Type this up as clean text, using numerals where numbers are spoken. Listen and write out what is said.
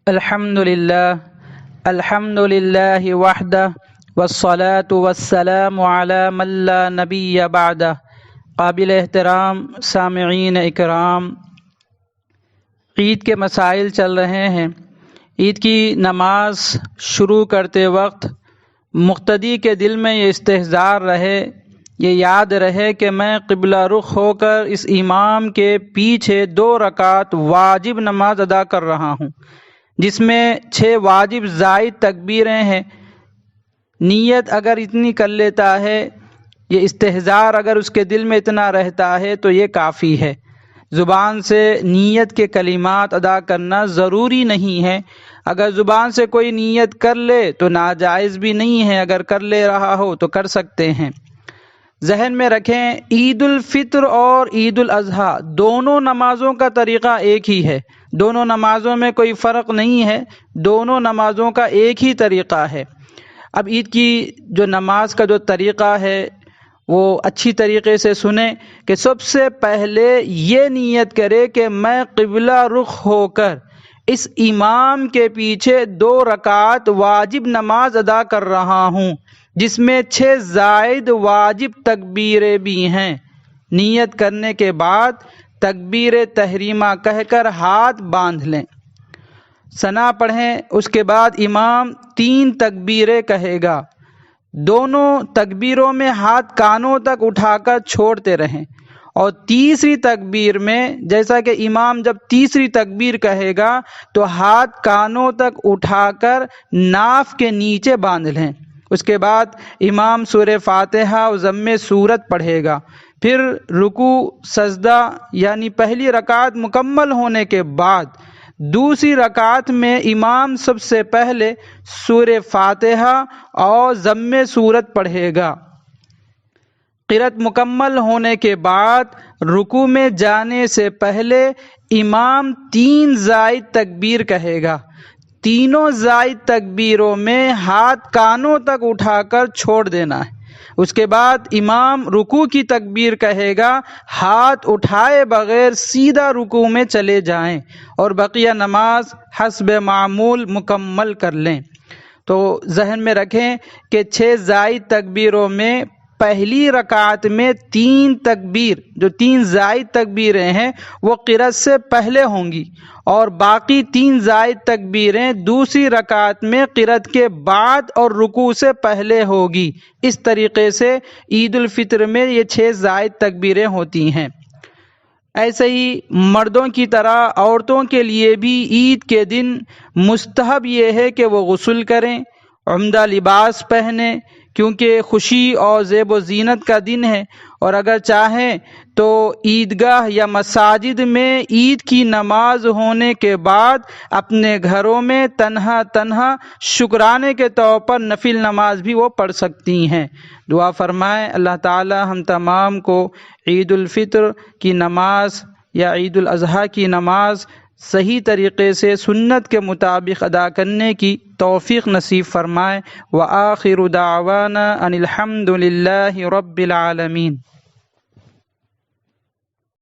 الحمد للہ وحدہ والصلاة والسلام علی من لا نبی بعدہ۔ قابل احترام سامعین اکرام، عید کے مسائل چل رہے ہیں۔ عید کی نماز شروع کرتے وقت مقتدی کے دل میں یہ استحضار رہے، یہ یاد رہے کہ میں قبلہ رخ ہو کر اس امام کے پیچھے 2 رکعت واجب نماز ادا کر رہا ہوں، جس میں 6 واجب زائد تکبیریں ہیں۔ نیت اگر اتنی کر لیتا ہے، یہ استحضار اگر اس کے دل میں اتنا رہتا ہے تو یہ کافی ہے۔ زبان سے نیت کے کلمات ادا کرنا ضروری نہیں ہے۔ اگر زبان سے کوئی نیت کر لے تو ناجائز بھی نہیں ہے، اگر کر لے رہا ہو تو کر سکتے ہیں۔ ذہن میں رکھیں، عید الفطر اور عید الاضحیٰ دونوں نمازوں کا طریقہ ایک ہی ہے، دونوں نمازوں میں کوئی فرق نہیں ہے، دونوں نمازوں کا ایک ہی طریقہ ہے۔ اب عید کی جو نماز کا جو طریقہ ہے وہ اچھی طریقے سے سنیں کہ سب سے پہلے یہ نیت کرے کہ میں قبلہ رخ ہو کر اس امام کے پیچھے 2 رکعت واجب نماز ادا کر رہا ہوں، جس میں 6 زائد واجب تکبیریں بھی ہیں۔ نیت کرنے کے بعد تکبیر تحریمہ کہہ کر ہاتھ باندھ لیں، ثنا پڑھیں، اس کے بعد امام 3 تکبیریں کہے گا، دونوں تکبیروں میں ہاتھ کانوں تک اٹھا کر چھوڑتے رہیں، اور تیسری تکبیر میں جیسا کہ امام جب تیسری تکبیر کہے گا تو ہاتھ کانوں تک اٹھا کر ناف کے نیچے باندھ لیں۔ اس کے بعد امام سورہ فاتحہ و ضم سورت پڑھے گا، پھر رکوع سجدہ یعنی پہلی رکعت مکمل ہونے کے بعد دوسری رکعت میں امام سب سے پہلے سورہ فاتحہ اور ضم سورت پڑھے گا۔ قرأت مکمل ہونے کے بعد رکوع میں جانے سے پہلے امام 3 زائد تکبیر کہے گا، تینوں زائد تکبیروں میں ہاتھ کانوں تک اٹھا کر چھوڑ دینا ہے۔ اس کے بعد امام رکوع کی تکبیر کہے گا، ہاتھ اٹھائے بغیر سیدھا رکوع میں چلے جائیں اور بقیہ نماز حسب معمول مکمل کر لیں۔ تو ذہن میں رکھیں کہ 6 زائد تکبیروں میں پہلی رکعت میں 3 تکبیر جو 3 زائد تکبیریں ہیں وہ قرأت سے پہلے ہوں گی، اور باقی 3 زائد تکبیریں دوسری رکعت میں قرأت کے بعد اور رکوع سے پہلے ہوگی۔ اس طریقے سے عید الفطر میں یہ 6 زائد تکبیریں ہوتی ہیں۔ ایسے ہی مردوں کی طرح عورتوں کے لیے بھی عید کے دن مستحب یہ ہے کہ وہ غسل کریں، عمدہ لباس پہنیں، کیونکہ خوشی اور زیب و زینت کا دن ہے، اور اگر چاہیں تو عیدگاہ یا مساجد میں عید کی نماز ہونے کے بعد اپنے گھروں میں تنہا شکرانے کے طور پر نفل نماز بھی وہ پڑھ سکتی ہیں۔ دعا فرمائیں اللہ تعالی ہم تمام کو عید الفطر کی نماز یا عید الاضحیٰ کی نماز صحیح طریقے سے سنت کے مطابق ادا کرنے کی توفیق نصیب فرمائے۔ وآخر دعوانا ان الحمد للہ رب العالمین۔